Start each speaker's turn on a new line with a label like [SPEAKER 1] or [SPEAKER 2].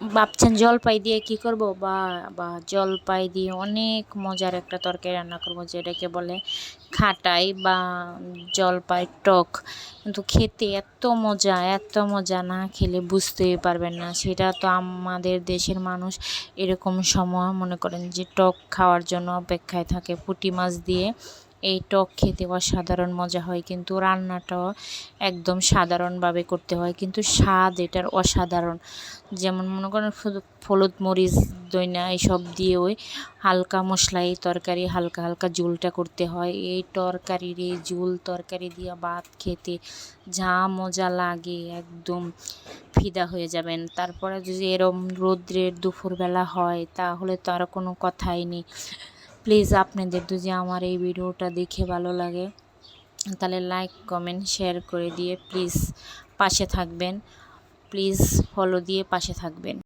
[SPEAKER 1] ভাবছেন জলপাই দিয়ে কি করব, বা বা জলপাই দিয়ে অনেক মজার একটা তরকারি রান্না করব, যেটাকে বলে খাটাই বা জলপাই টক। কিন্তু খেতে এত মজা, না খেলে বুঝতেই পারবেন না। সেটা তো আমাদের দেশের মানুষ এরকম সময় মনে করেন যে টক খাওয়ার জন্য অপেক্ষায় থাকে। পুঁটি মাছ দিয়ে এই টক খেতে অসাধারণ মজা হয়, কিন্তু রান্নাটাও একদম সাধারণভাবে করতে হয়, কিন্তু স্বাদ এটার অসাধারণ। যেমন মনে করেন শুধু হলুদ মরিচ দইনা এইসব দিয়ে ওই হালকা মশলা এই তরকারি হালকা হালকা ঝোলটা করতে হয়। এই তরকারির এই ঝোল তরকারি দিয়ে ভাত খেতে যা মজা লাগে, একদম ফিদা হয়ে যাবেন। তারপরে যদি এরম রৌদ্রের দুপুরবেলা হয় তাহলে তো আর কোনো কথাই নেই। প্লিজ আপনাদের যদি আমার এই ভিডিওটা দেখে ভালো লাগে তাহলে লাইক কমেন্ট শেয়ার করে দিয়ে প্লিজ পাশে থাকবেন, প্লিজ ফলো দিয়ে পাশে থাকবেন।